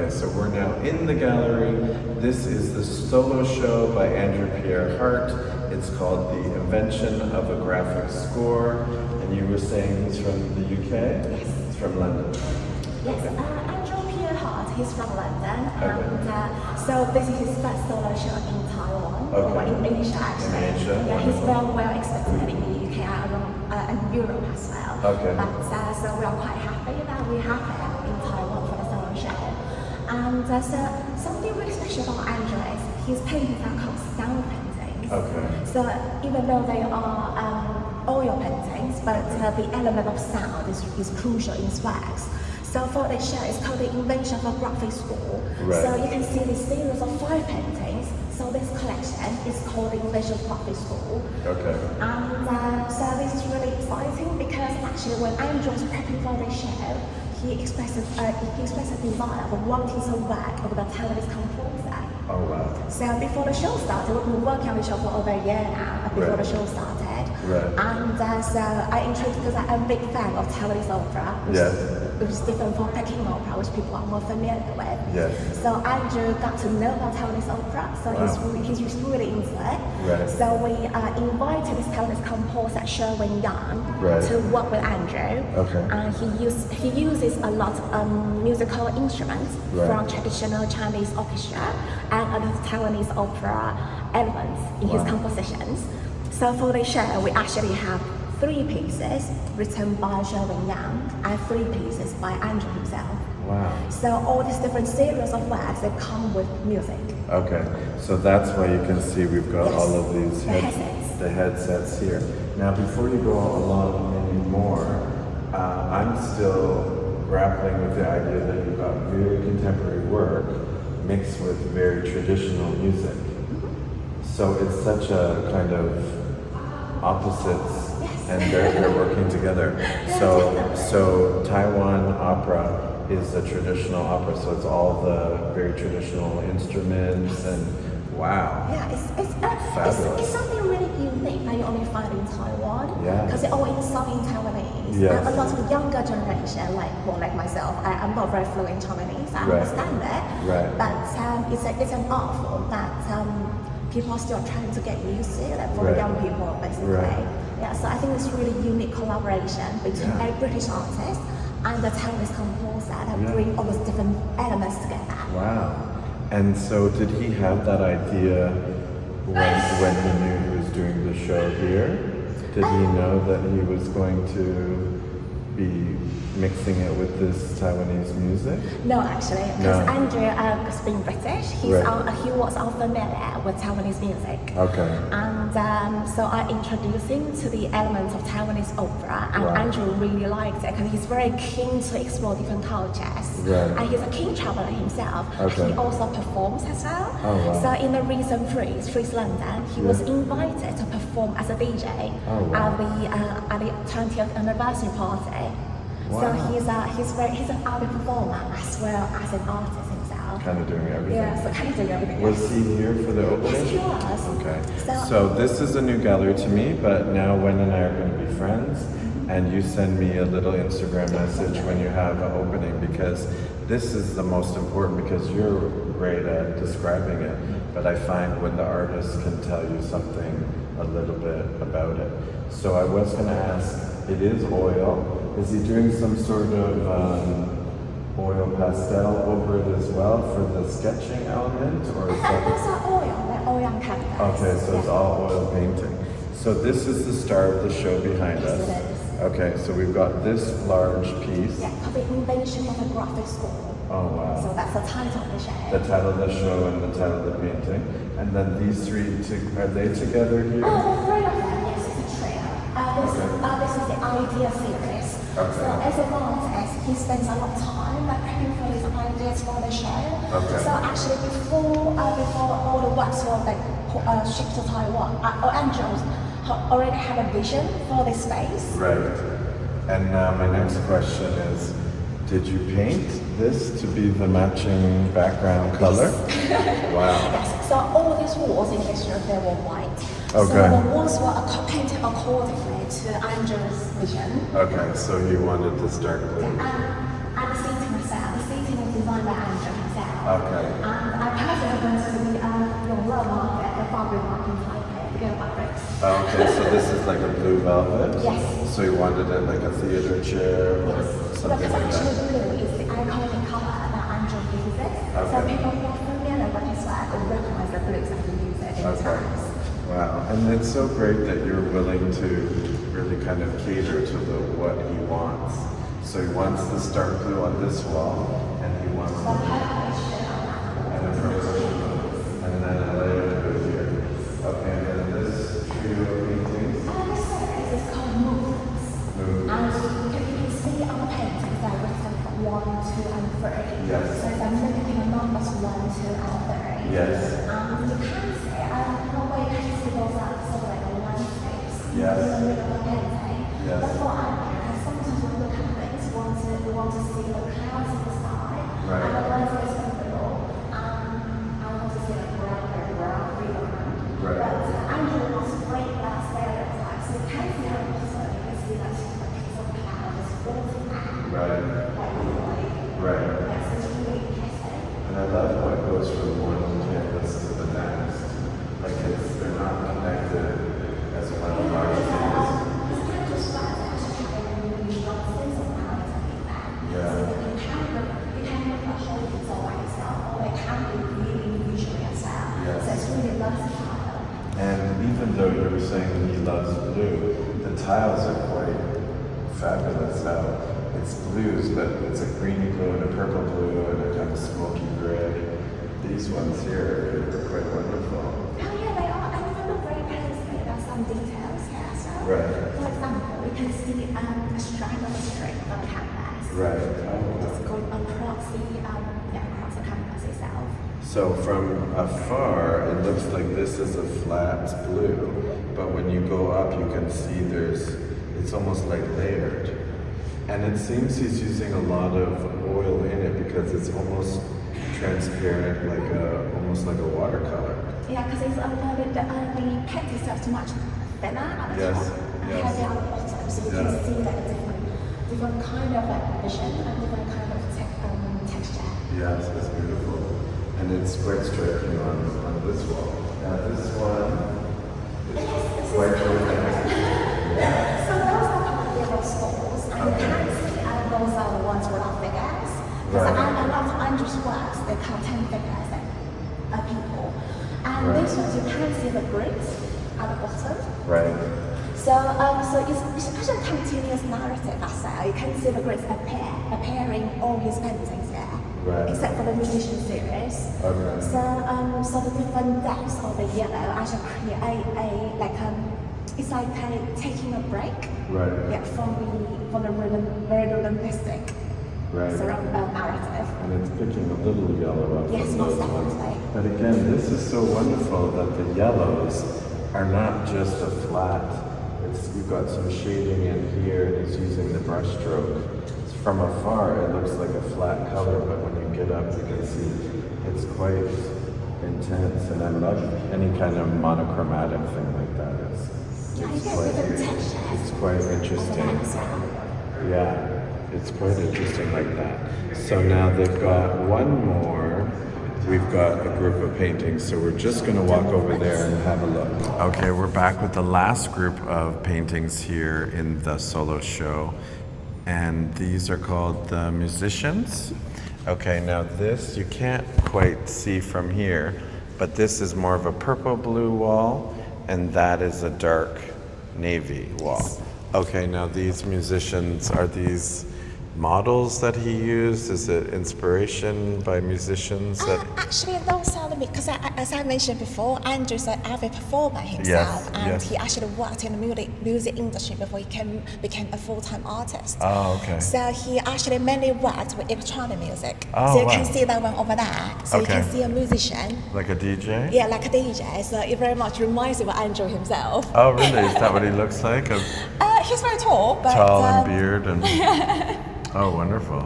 Okay, so we're now in the gallery. This is the solo show by Andrew Pierre Hart. It's called The Invention of a Graphic Score. And you were saying he's from the UK? Yes. He's from London. Yes, Okay. Andrew Pierre Hart, he's from London. Okay. And so this is his first solo show in Taiwan, or Okay. in Asia actually. In Asia, Yeah, he's wonderful. very well accepted in the UK and Europe as well. Okay. But so we are quite happy that we have him in Taiwan for the solo show. And so something really special about Andrew is his paintings are called sound paintings. Okay. So even though they are oil paintings, but the element of sound is crucial in his works. So for this show, it's called the Invention of a Graphic Score. Right. So you can see this series of 5 paintings. So this collection is called the Invention of Graphic Score. Okay. And so this is really exciting because actually when Andrew was prepping for this show, he expressed a desire of wanting to work with the Taiwanese composer. Oh, wow. So before the show started, we've been working on the show for over a year now, before the show started. Right. And so I introduced, because I'm a big fan of Taiwanese opera, which is different from Peking opera, which people are more familiar with. Yes. So Andrew got to know about Taiwanese opera, so he's really into it. Right. So we invited this Taiwanese composer, Sherwin Yang, Right. to work with Andrew. Okay. And he uses a lot of musical instruments from traditional Chinese orchestra and other Taiwanese opera elements in his compositions. So for the show, we actually have 3 pieces written by Sherwin Yang and 3 pieces by Andrew himself. Wow. So all these different series of works that come with music. Okay, so that's why you can see we've got all of these the headsets here. Now, before you go along anymore, I'm still grappling with the idea that you've got very contemporary work mixed with very traditional music. So it's such a kind of opposites, and they're working together. So Taiwan opera is a traditional opera, so it's all the very traditional instruments and wow. Yeah, Fabulous. it's something really unique that you only find in Taiwan. Yeah. Because it's all sung in Taiwanese. Yes. And a lot of younger generation, like myself, I'm not very fluent in Taiwanese. I understand it. Right. But it's an art form that people are still trying to get used to, like for young people, basically. Right. Yeah. So I think it's really unique collaboration between a British artist and the Taiwanese composer that bring all those different elements together. Wow. And so did he have that idea when he knew he was doing the show here? Did he know that he was going to be mixing it with this Taiwanese music? No, actually, because Andrew, being British, he was unfamiliar with Taiwanese music. Okay. And so I introduced him to the elements of Taiwanese opera, and Andrew really liked it because he's very keen to explore different cultures. Right. And he's a keen traveler himself. Okay. He also performs as well. Oh, wow. So in the recent Freeze London, he was invited to perform as a DJ at the 20th anniversary party. Wow. So he's an avid performer as well as an artist himself. Kind of doing everything. Yeah, so kind of doing everything. Was he here for the opening? Yes, he was. Okay. So- So this is a new gallery to me, but now Wen and I are going to be friends, and you send me a little Instagram message when you have an opening, because this is the most important, because you're great at describing it, but I find when the artist can tell you something a little bit about it. So I was going to ask, it is oil. Is he doing some sort of oil pastel over it as well for the sketching element, or is that? Those are oil and canvas. Okay, so it's all oil painting. So this is the star of the show behind us. Yes, it is. Okay, so we've got this large piece. Yeah, called the Invention of a Graphic Score. Oh wow. So that's the title of the show. The title of the show and the title of the painting. And then these 3, are they together here? Oh, the 3 of them, yes, it's a trio. This is the idea series. Okay. So as an artist, he spends a lot of time prepping for his ideas for the show. Okay. So actually before all the works were shipped to Taiwan, Andrew already had a vision for this space. Right. And my next question is, did you paint this to be the matching background color? Wow. Yes. So all these walls in history, they were white. Okay. So the walls were painted accordingly to Andrew's vision. Okay, so you wanted this dark blue. And the seating itself, the seating was designed by Andrew himself. Okay. And I personally went to the Yongle market, the fabric market in Taipei, to get fabrics. Okay, so this is like a blue velvet? Yes. So you wanted it like a theater chair or something Because like actually that? blue is the iconic color that Andrew uses. So Okay. people who are familiar with his work will recognize the blues that he uses in his Okay. house. Wow, and it's so great that you're willing to really kind of cater to what he wants. So he wants this dark blue on this wall, and he wants the and a purple, and then a layer of blue here. Okay, and then this trio of paintings. This series is called Movements. And you can see on the painting that we have 1, 2, and 3. Yes. So it's a mimicking numbers 1, 2, and 3. Yes. You can see, normally you can see those are sort of like a landscapes Yes. in the middle of the painting. Yes. But for Andrew, sometimes when we look at things, we want to see the clouds in the sky, Right. and the landscapes in the middle, I want to see like brown, river. Right. But Andrew wants to break that stereotype, so you can see how also you can see that the piece of cloud is floating out. Right. Right. Yes, it's really interesting. And I love how it goes from one canvas to the next. Like they're not connected as one large canvas. It's not just that, it's actually having a really strong sense of balance, I think that. Yeah. So you can look at whole pixel by itself, or it can be really individually as well. Yes. So it's really versatile. And even though you were saying he loves blue, the tiles are quite fabulous. How it's blues, but it's a greeny blue and a purple blue and a kind of smoky gray. These ones here are quite wonderful. Oh yeah, they are. And if I look very closely, there are some details here as well. Right. For example, you can see a strand of string on the canvas. Right. Just going across across the canvas itself. So from afar, it looks like this is a flat blue, but when you go up, you can see it's almost like layered. And it seems he's using a lot of oil in it because it's almost transparent, almost like a watercolor. Yeah, because it's the paint itself is much thinner at the Yes, top and yes. heavier at the bottom, so you Yeah. can see like a different kind of vision and different kind of texture. Yes, it's beautiful. And it's quite striking on this wall. Now this one is quite dramatic. Yeah. So those are called yellow skulls, and you can see those are the ones without figures. Because Right. a lot of Andrew's works, they contain figures and people. And Right. these ones, you can see the grids at the bottom. Right. So it's such a continuous narrative as well. You can see the grids appearing all his paintings there. Right. Except for the musician series. Okay. So the different depths of the yellow actually create it's like taking a break. Right. Yeah, from the very realistic Right. narrative. And it's picking a little yellow up Yes, from most those ones. definitely. But again, this is so wonderful that the yellows are not just a flat. You've got some shading in here, and he's using the brush stroke. From afar, it looks like a flat color, but when you get up, you can see it's quite intense. And I love any kind of monochromatic thing like that. It's quite interesting. Yeah, it's quite interesting like that. So now they've got one more. We've got a group of paintings, so we're just going to walk over there and have a look. Okay, we're back with the last group of paintings here in the solo show, and these are called the Musicians. Okay, now this you can't quite see from here, but this is more of a purple-blue wall, and that is a dark navy wall. Okay, now these musicians, are these models that he used? Is it inspiration by musicians that... Actually, those are because as I mentioned before, Andrew's an avid performer himself, Yes, and yes. he actually worked in the music industry before he became a full-time artist. Oh, okay. So he actually mainly worked with electronic music. Oh, so you wow. can see that one over there. So you can Okay. see a musician. Like a DJ? Yeah, like a DJ. So it very much reminds you of Andrew himself. Oh, really? Is that what he looks like? He's very tall, but Tall and beard and... Oh, wonderful.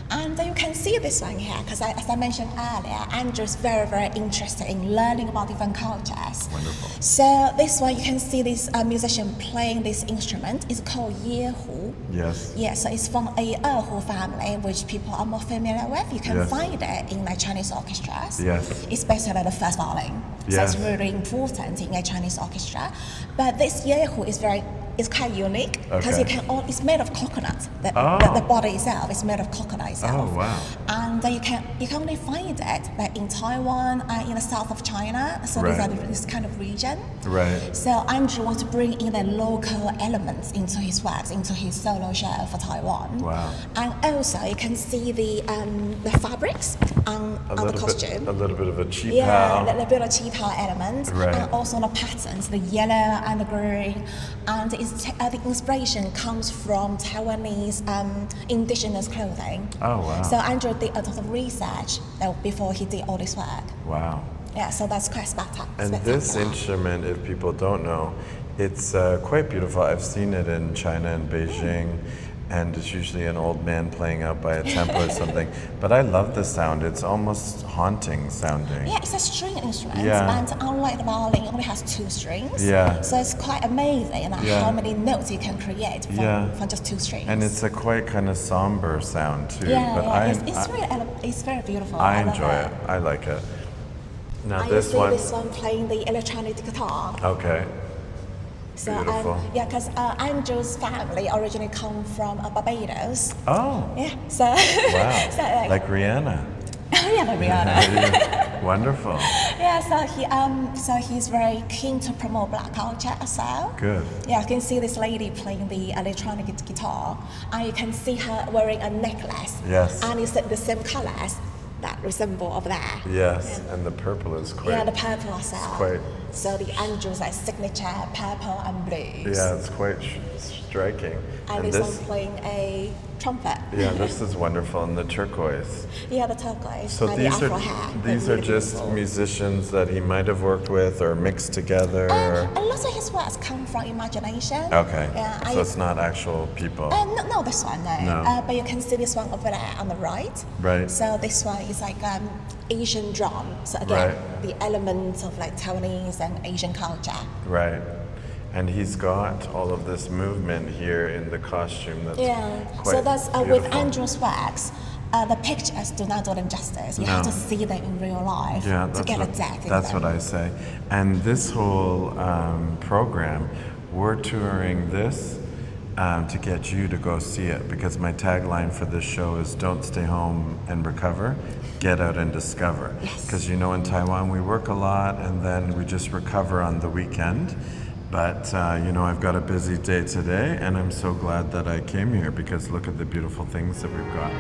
And you can see this one here, because as I mentioned earlier, Andrew's very, very interested in learning about different cultures. Wonderful. So this one, you can see this musician playing this instrument. It's called Yehu. Yes. Yeah, so it's from a Erhu family, which people are more familiar with. You can find it in like Chinese orchestras. Yes. It's basically the first violin. So it's really important in a Chinese orchestra. But this Yehu is quite unique because it's made of coconut. The body itself is made of coconut itself. Oh wow! And you can only find it like in Taiwan and in the south of China. So these are this kind of region. Right. So Andrew wants to bring in the local elements into his works, into his solo show for Taiwan. Wow. And also you can see the fabrics on the costume. A little bit of a cheap a little bit of cheap element, right. And also the patterns, the yellow and the green, and the inspiration comes from Taiwanese indigenous clothing. Oh wow! So Andrew did a lot of research before he did all this work. Wow. Yeah, so that's quite spectacular. And this instrument, if people don't know, it's quite beautiful. I've seen it in China and Beijing. And it's usually an old man playing out by a temple or something. But I love the sound. It's almost haunting sounding. Yeah, it's a string instrument. And unlike the violin, it only has 2 strings. Yeah. So it's quite amazing how many notes you can create from just 2 strings. And it's a quite kind of somber sound too. It's very beautiful. I enjoy it. I like it. Now this one playing the electronic guitar. Okay. So, beautiful. because Andrew's family originally come from Barbados. Oh. Yeah. So. Wow. So like Rihanna. Rihanna. Wonderful. Yeah. So he's very keen to promote Black culture as well. Good. Yeah, you can see this lady playing the electronic guitar, and you can see her wearing a necklace. Yes. And it's the same colors that resemble over there. Yes, and the purple is quite. Yeah, the purple as well. Quite. So the Andrew's like signature purple and blues. Yeah, it's quite striking. And this one playing a trumpet. Yeah, this is wonderful, and the turquoise. Yeah, the turquoise. So and these are just beautiful musicians that he might have worked with or mixed together. A lot of his works come from imagination. Okay. Yeah, so it's not actual people. No, this one no. But you can see this one over there on the right. Right. So this one is like Asian drum. So again, the elements of like Taiwanese and Asian culture. Right. And he's got all of this movement here in the costume. That's quite so that's beautiful. With Andrew's works. The pictures do not do them justice. You have to see them in real life to get a depth. That's what I say. And this whole program, we're touring this to get you to go see it, because my tagline for this show is "Don't stay home and recover, get out and discover." Because in Taiwan we work a lot and then we just recover on the weekend. But I've got a busy day today, and I'm so glad that I came here, because look at the beautiful things that we've got.